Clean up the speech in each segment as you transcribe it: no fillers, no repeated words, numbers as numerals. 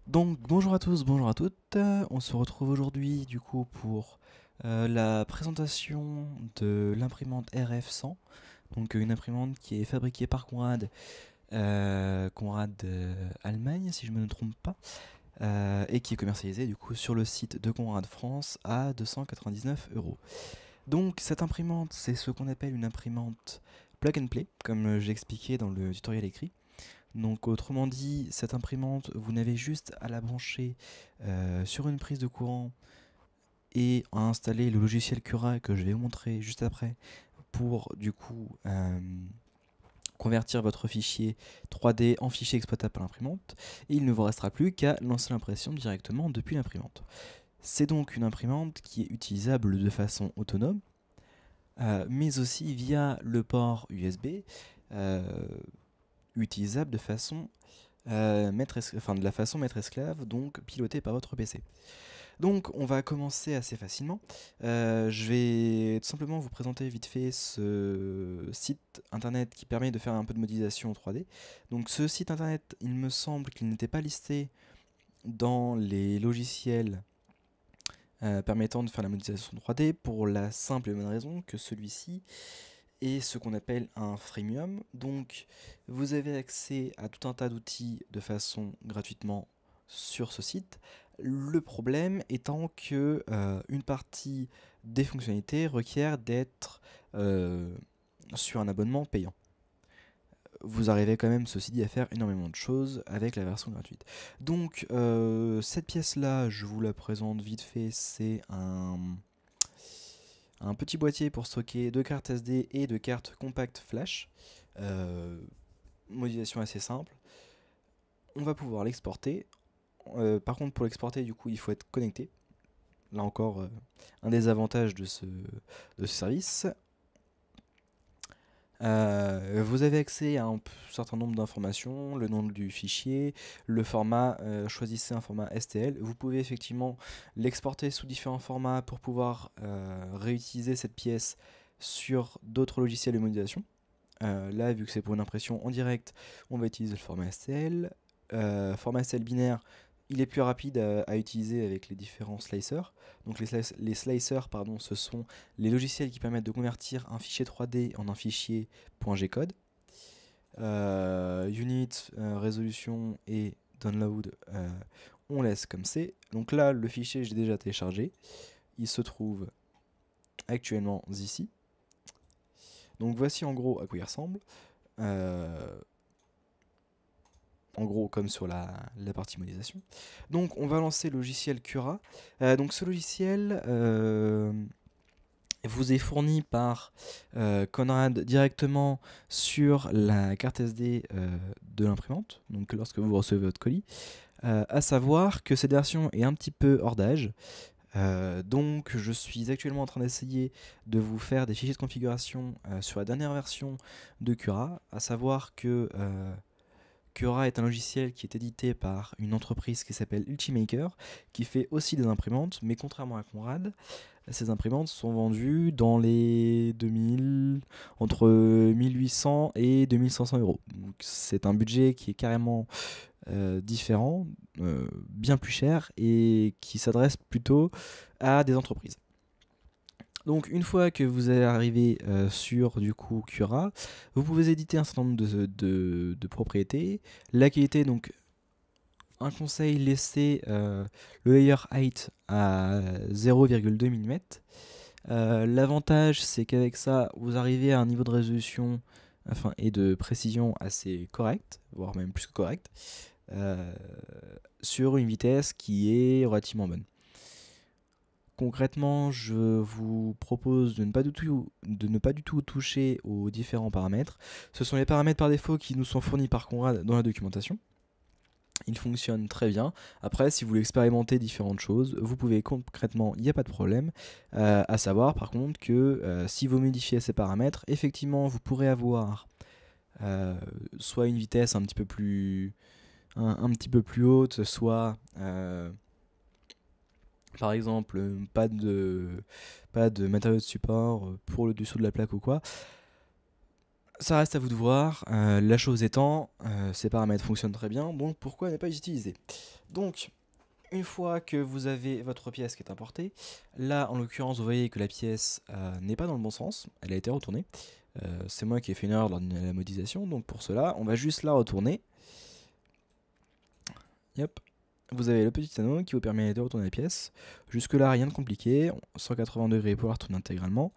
Donc bonjour à tous, bonjour à toutes. On se retrouve aujourd'hui du coup pour la présentation de l'imprimante RF100. Donc une imprimante qui est fabriquée par Conrad, Allemagne si je ne me trompe pas, et qui est commercialisée du coup sur le site de Conrad France à 299 €. Donc cette imprimante, c'est ce qu'on appelle une imprimante plug and play, comme j'ai expliqué dans le tutoriel écrit. Donc autrement dit, cette imprimante, vous n'avez juste à la brancher sur une prise de courant et à installer le logiciel Cura que je vais vous montrer juste après pour du coup convertir votre fichier 3D en fichier exploitable par l'imprimante. Et il ne vous restera plus qu'à lancer l'impression directement depuis l'imprimante. C'est donc une imprimante qui est utilisable de façon autonome, mais aussi via le port USB, euh, utilisable de façon de la façon maître esclave, donc piloté par votre PC. Donc on va commencer assez facilement. Je vais tout simplement vous présenter vite fait ce site internet qui permet de faire un peu de modélisation en 3D. Donc ce site internet, il me semble qu'il n'était pas listé dans les logiciels permettant de faire la modélisation 3D pour la simple et bonne raison que celui-ci est ce qu'on appelle un freemium. Donc vous avez accès à tout un tas d'outils de façon gratuitement sur ce site. Le problème étant que une partie des fonctionnalités requiert d'être sur un abonnement payant. Vous arrivez quand même, ceci dit, à faire énormément de choses avec la version gratuite. Donc cette pièce-là, je vous la présente vite fait, c'est un petit boîtier pour stocker 2 cartes SD et 2 cartes compact flash. Euh, Modélisation assez simple. On va pouvoir l'exporter. Par contre, pour l'exporter, du coup, il faut être connecté. Là encore, un des avantages de ce service. Vous avez accès à un certain nombre d'informations, le nom du fichier, le format, choisissez un format STL. Vous pouvez effectivement l'exporter sous différents formats pour pouvoir réutiliser cette pièce sur d'autres logiciels de modélisation. Là, vu que c'est pour une impression en direct, on va utiliser le format STL. Format STL binaire, il est plus rapide à utiliser avec les différents slicers. Donc les slicers, pardon, ce sont les logiciels qui permettent de convertir un fichier 3D en un fichier .gcode. Unit, résolution et download, on laisse comme c'est. Donc là, le fichier, j'ai déjà téléchargé. Il se trouve actuellement ici. Donc voici en gros à quoi il ressemble. Euh, En gros, comme sur la partie modélisation. Donc, on va lancer le logiciel Cura. Donc, ce logiciel vous est fourni par Conrad directement sur la carte SD de l'imprimante, donc lorsque vous recevez votre colis. À savoir que cette version est un petit peu hors d'âge. Donc je suis actuellement en train d'essayer de vous faire des fichiers de configuration sur la dernière version de Cura, à savoir que Cura est un logiciel qui est édité par une entreprise qui s'appelle Ultimaker, qui fait aussi des imprimantes, mais contrairement à Conrad, ces imprimantes sont vendues dans les 2000, entre 1800 et 2500 €. Donc c'est un budget qui est carrément différent, bien plus cher, et qui s'adresse plutôt à des entreprises. Donc une fois que vous êtes arrivé sur du coup Cura, vous pouvez éditer un certain nombre de propriétés. La qualité, donc un conseil, laissez le layer height à 0,2 mm. L'avantage, c'est qu'avec ça, vous arrivez à un niveau de résolution et de précision assez correct, voire même plus que correct, euh, sur une vitesse qui est relativement bonne. Concrètement, je vous propose de ne pas du tout toucher aux différents paramètres. Ce sont les paramètres par défaut qui nous sont fournis par Conrad dans la documentation. Ils fonctionnent très bien. Après, si vous voulez expérimenter différentes choses, vous pouvez concrètement, il n'y a pas de problème. À savoir par contre que si vous modifiez ces paramètres, effectivement, vous pourrez avoir soit une vitesse un petit peu plus haute, soit par exemple, pas de matériaux de support pour le dessous de la plaque ou quoi. Ça reste à vous de voir. La chose étant, ces paramètres fonctionnent très bien, donc pourquoi ne pas les utiliser? Donc, une fois que vous avez votre pièce qui est importée, là en l'occurrence vous voyez que la pièce n'est pas dans le bon sens, elle a été retournée. C'est moi qui ai fait une erreur lors de la modélisation, donc pour cela on va juste la retourner. Yep. Vous avez le petit anneau qui vous permet de retourner la pièce. Jusque là rien de compliqué, 180 degrés pour la retourner intégralement.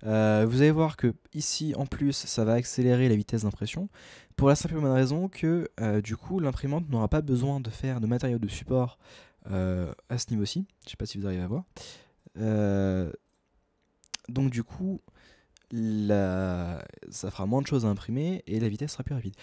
Vous allez voir que ici en plus ça va accélérer la vitesse d'impression pour la simple et bonne raison que du coup l'imprimante n'aura pas besoin de faire de matériaux de support à ce niveau-ci. Je sais pas si vous arrivez à voir. Donc du coup ça fera moins de choses à imprimer et la vitesse sera plus rapide.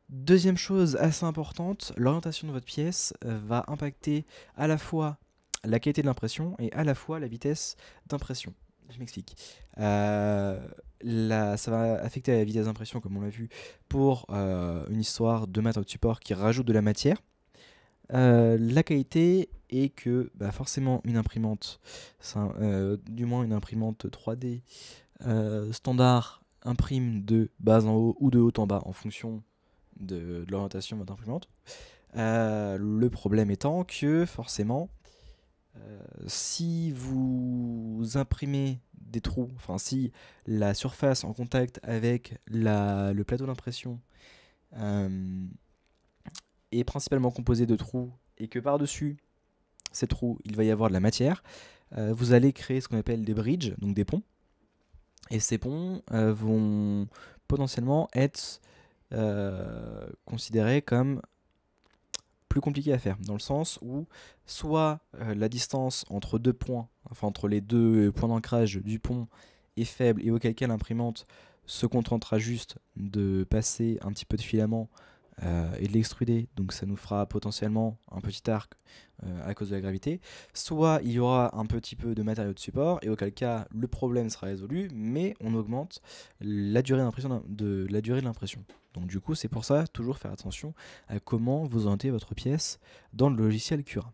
Deuxième chose assez importante, l'orientation de votre pièce va impacter à la fois la qualité de l'impression et à la fois la vitesse d'impression. Je m'explique. Ça va affecter la vitesse d'impression, comme on l'a vu, pour une histoire de matériaux de support qui rajoute de la matière. La qualité est que forcément une imprimante, du moins une imprimante 3D standard, imprime de bas en haut ou de haut en bas en fonction de l'orientation de votre imprimante. Le problème étant que forcément, si vous imprimez des trous, enfin si la surface en contact avec le plateau d'impression est principalement composée de trous et que par-dessus ces trous il va y avoir de la matière, vous allez créer ce qu'on appelle des bridges, donc des ponts. Et ces ponts vont potentiellement être considérés comme plus compliqués à faire, dans le sens où soit la distance entre deux points, enfin entre les deux points d'ancrage du pont est faible et auquel cas l'imprimante se contentera juste de passer un petit peu de filament et de l'extruder, donc ça nous fera potentiellement un petit arc à cause de la gravité, soit il y aura un petit peu de matériaux de support et auquel cas le problème sera résolu, mais on augmente la durée de l'impression. Donc du coup c'est pour ça toujours faire attention à comment vous orientez votre pièce dans le logiciel Cura.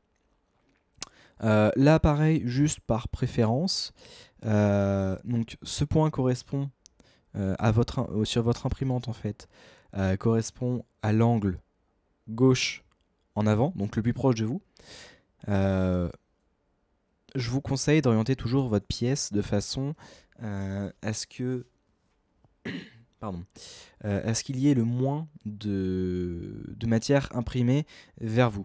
Là pareil, juste par préférence, donc ce point correspond sur votre imprimante en fait, correspond à l'angle gauche en avant, donc le plus proche de vous. Je vous conseille d'orienter toujours votre pièce de façon à ce que à ce qu'il y ait le moins de matière imprimée vers vous.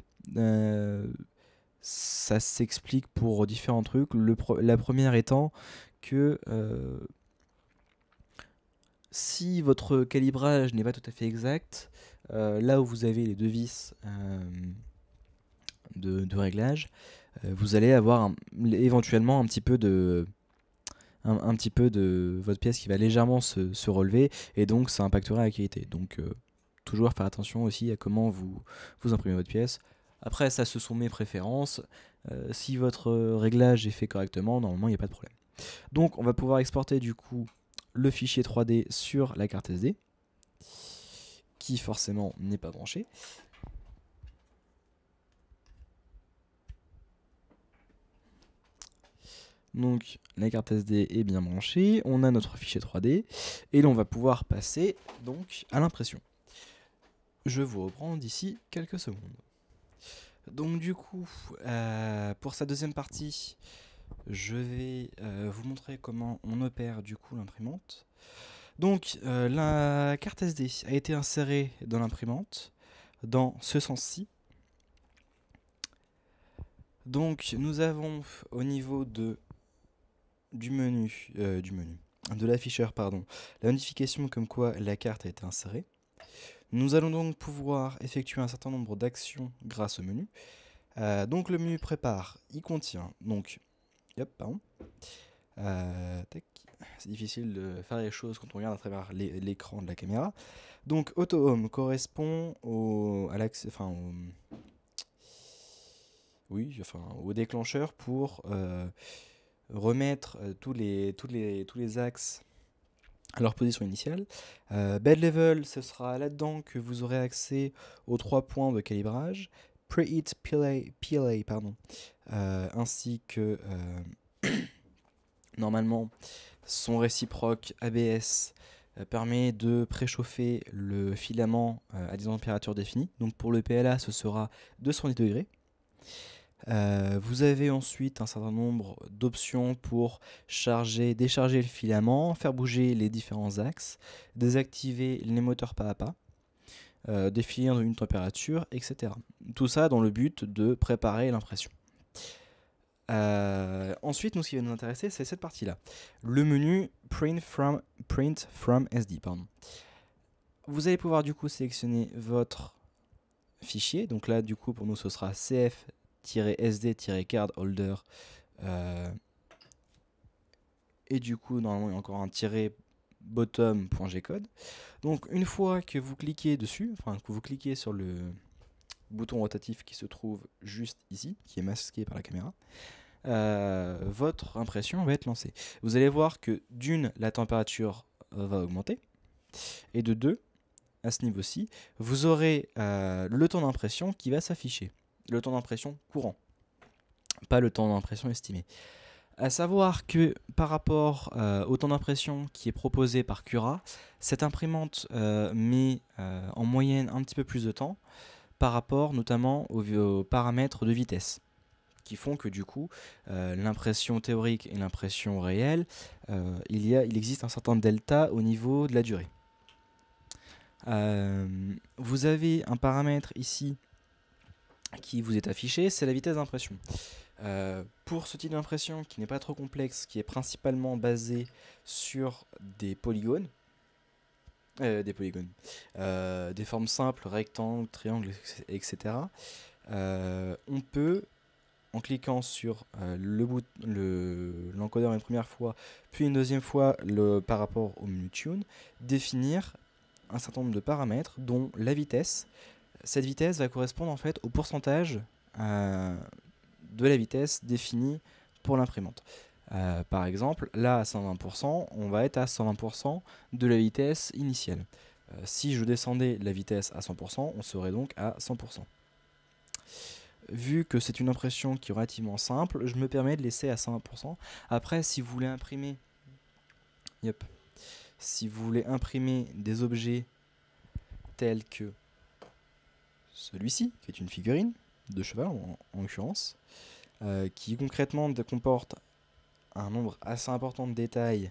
Ça s'explique pour différents trucs. La première étant que si votre calibrage n'est pas tout à fait exact, là où vous avez les deux vis de réglage, vous allez avoir éventuellement un petit peu de votre pièce qui va légèrement se relever et donc ça impactera la qualité. Donc toujours faire attention aussi à comment vous imprimez votre pièce. Après ça ce sont mes préférences. Si votre réglage est fait correctement, normalement il n'y a pas de problème. Donc on va pouvoir exporter du coup le fichier 3D sur la carte SD qui forcément n'est pas branché. Donc la carte SD est bien branchée, on a notre fichier 3D et là on va pouvoir passer donc à l'impression. Je vous reprends d'ici quelques secondes. Donc du coup, pour sa deuxième partie, je vais vous montrer comment on opère du coup l'imprimante. Donc la carte SD a été insérée dans l'imprimante dans ce sens-ci. Donc nous avons au niveau de de l'afficheur, pardon, la notification comme quoi la carte a été insérée. Nous allons donc pouvoir effectuer un certain nombre d'actions grâce au menu. Donc le menu prépare, il contient donc, c'est difficile de faire les choses quand on regarde à travers l'écran de la caméra. Donc Auto Home correspond au déclencheur pour remettre tous les axes à leur position initiale. Bed Level, ce sera là-dedans que vous aurez accès aux 3 points de calibrage. Preheat PLA ainsi que normalement son réciproque ABS permet de préchauffer le filament à des températures définies. Donc pour le PLA, ce sera 210 degrés. Vous avez ensuite un certain nombre d'options pour charger, décharger le filament, faire bouger les différents axes, désactiver les moteurs pas à pas, définir une température, etc. Tout ça dans le but de préparer l'impression. Ensuite, nous, ce qui va nous intéresser, c'est cette partie-là. Le menu Print from SD. Pardon. Vous allez pouvoir du coup sélectionner votre fichier. Donc là, du coup, pour nous, ce sera cf-sd-card holder. Et du coup, normalement, il y a encore un tiret bottom.gcode. Donc, une fois que vous cliquez dessus, enfin, que vous cliquez sur le bouton rotatif qui se trouve juste ici, qui est masqué par la caméra, votre impression va être lancée. Vous allez voir que d'une, la température va augmenter, et de deux, à ce niveau-ci, vous aurez le temps d'impression qui va s'afficher. Le temps d'impression courant, pas le temps d'impression estimé. À savoir que par rapport au temps d'impression qui est proposé par Cura, cette imprimante met en moyenne un petit peu plus de temps par rapport notamment aux paramètres de vitesse, qui font que du coup, l'impression théorique et l'impression réelle, il existe un certain delta au niveau de la durée. Vous avez un paramètre ici qui vous est affiché, c'est la vitesse d'impression. Pour ce type d'impression qui n'est pas trop complexe, qui est principalement basé sur des polygones, des formes simples, rectangles, triangles, etc. On peut, en cliquant sur l'encodeur une première fois, puis une deuxième fois par rapport au menu Tune, définir un certain nombre de paramètres, dont la vitesse. Cette vitesse va correspondre en fait au pourcentage de la vitesse définie pour l'imprimante. Par exemple, là à 120%, on va être à 120% de la vitesse initiale. Si je descendais la vitesse à 100%, on serait donc à 100%. Vu que c'est une impression qui est relativement simple, je me permets de laisser à 120%. Après, si vous voulez imprimer, si vous voulez imprimer des objets tels que celui-ci, qui est une figurine de cheval en l'occurrence, qui concrètement comporte un nombre assez important de détails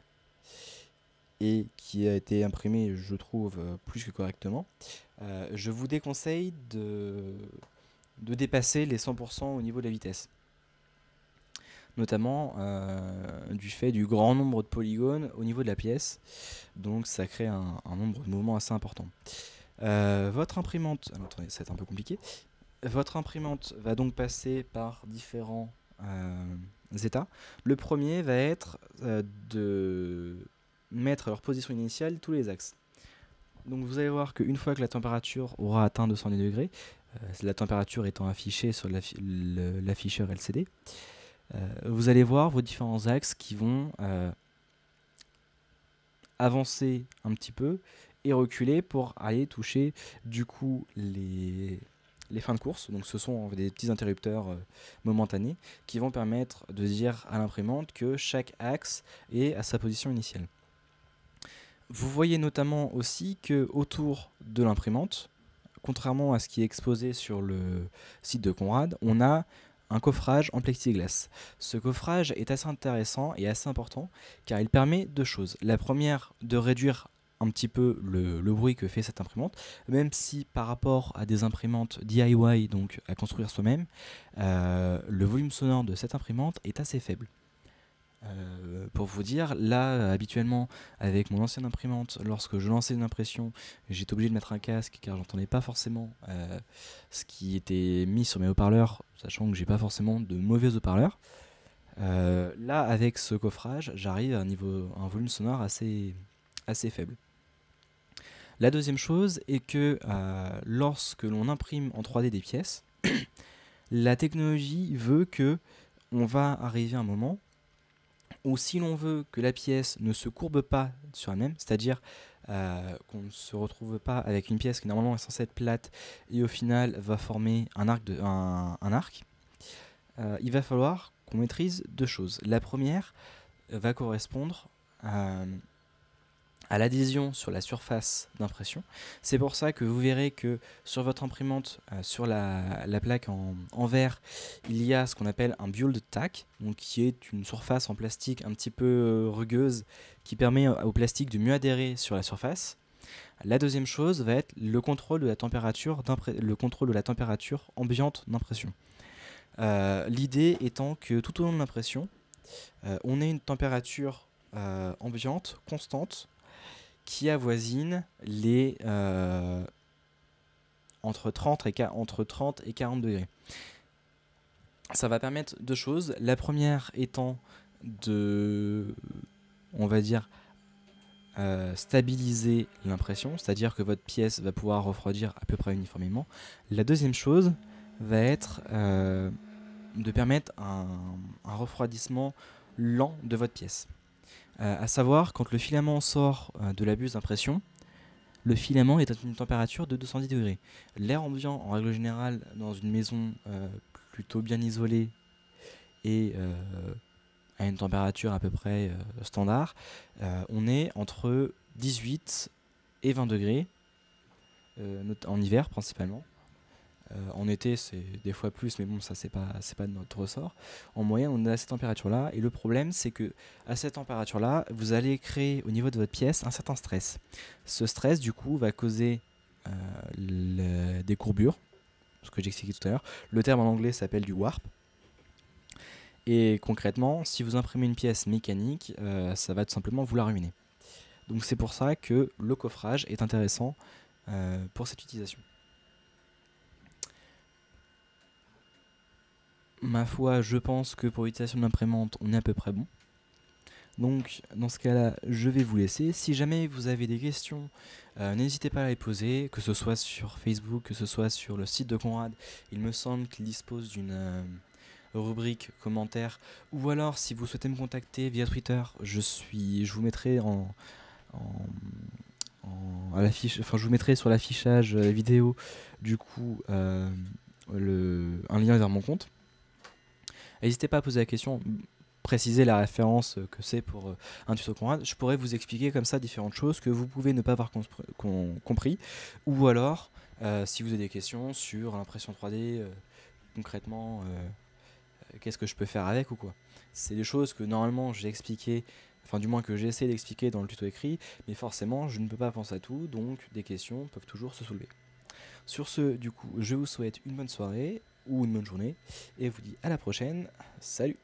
et qui a été imprimé, je trouve, plus que correctement, je vous déconseille de dépasser les 100% au niveau de la vitesse. Notamment du fait du grand nombre de polygones au niveau de la pièce, donc ça crée un nombre de mouvements assez important. Votre imprimante, attendez, ça va être un peu compliqué. Votre imprimante va donc passer par différents états. Le premier va être de mettre à leur position initiale tous les axes. Donc vous allez voir qu'une fois que la température aura atteint 210 degrés, la température étant affichée sur l'afficheur LCD, vous allez voir vos différents axes qui vont avancer un petit peu et reculer pour aller toucher du coup les fins de course. Donc ce sont des petits interrupteurs momentanés qui vont permettre de dire à l'imprimante que chaque axe est à sa position initiale. Vous voyez notamment aussi que autour de l'imprimante, contrairement à ce qui est exposé sur le site de Conrad, on a un coffrage en plexiglas. Ce coffrage est assez intéressant et assez important car il permet deux choses. La première, de réduire un petit peu le bruit que fait cette imprimante, même si par rapport à des imprimantes DIY, donc à construire soi-même, le volume sonore de cette imprimante est assez faible. Pour vous dire, là habituellement avec mon ancienne imprimante, lorsque je lançais une impression, j'étais obligé de mettre un casque car j'entendais pas forcément ce qui était mis sur mes haut-parleurs, sachant que j'ai pas forcément de mauvais haut-parleurs. Là avec ce coffrage, j'arrive à un volume sonore assez faible. La deuxième chose est que lorsque l'on imprime en 3D des pièces, la technologie veut que on va arriver à un moment où si l'on veut que la pièce ne se courbe pas sur elle-même, c'est-à-dire qu'on ne se retrouve pas avec une pièce qui normalement est censée être plate et au final va former un arc, il va falloir qu'on maîtrise deux choses. La première va correspondre à à l'adhésion sur la surface d'impression. C'est pour ça que vous verrez que sur votre imprimante, sur la plaque en verre, il y a ce qu'on appelle un build tack, donc qui est une surface en plastique un petit peu rugueuse qui permet au plastique de mieux adhérer sur la surface. La deuxième chose va être le contrôle de la température ambiante d'impression. L'idée étant que tout au long de l'impression, on ait une température ambiante constante qui avoisine les entre 30 et 40 degrés. Ça va permettre deux choses. La première étant de, on va dire, stabiliser l'impression, c'est-à-dire que votre pièce va pouvoir refroidir à peu près uniformément. La deuxième chose va être de permettre un refroidissement lent de votre pièce. À savoir, quand le filament sort de la buse d'impression, le filament est à une température de 210 degrés. L'air ambiant, en règle générale, dans une maison plutôt bien isolée et à une température à peu près standard, on est entre 18 et 20 degrés, en hiver principalement. En été, c'est des fois plus, mais bon, ça, c'est pas de notre ressort. En moyenne, on est à cette température-là. Et le problème, c'est que à cette température-là, vous allez créer au niveau de votre pièce un certain stress. Ce stress, du coup, va causer des courbures, ce que j'expliquais tout à l'heure. Le terme en anglais s'appelle du warp. Et concrètement, si vous imprimez une pièce mécanique, ça va tout simplement vous la ruiner. Donc c'est pour ça que le coffrage est intéressant pour cette utilisation. Ma foi, je pense que pour l'utilisation de l'imprimante, on est à peu près bon. Donc, dans ce cas-là, je vais vous laisser. Si jamais vous avez des questions, n'hésitez pas à les poser, que ce soit sur Facebook, que ce soit sur le site de Conrad. Il me semble qu'il dispose d'une rubrique commentaires. Ou alors, si vous souhaitez me contacter via Twitter, je vous mettrai à l'affiche, enfin, je vous mettrai sur l'affichage vidéo, du coup, un lien vers mon compte. N'hésitez pas à poser la question, préciser la référence que c'est pour un tuto Conrad. Je pourrais vous expliquer comme ça différentes choses que vous pouvez ne pas avoir compris. Ou alors, si vous avez des questions sur l'impression 3D, concrètement, qu'est-ce que je peux faire avec ou quoi. C'est des choses que normalement j'ai expliqué, enfin du moins que j'ai essayé d'expliquer dans le tuto écrit, mais forcément je ne peux pas penser à tout, donc des questions peuvent toujours se soulever. Sur ce, du coup, je vous souhaite une bonne soirée ou une bonne journée et vous dis à la prochaine. Salut!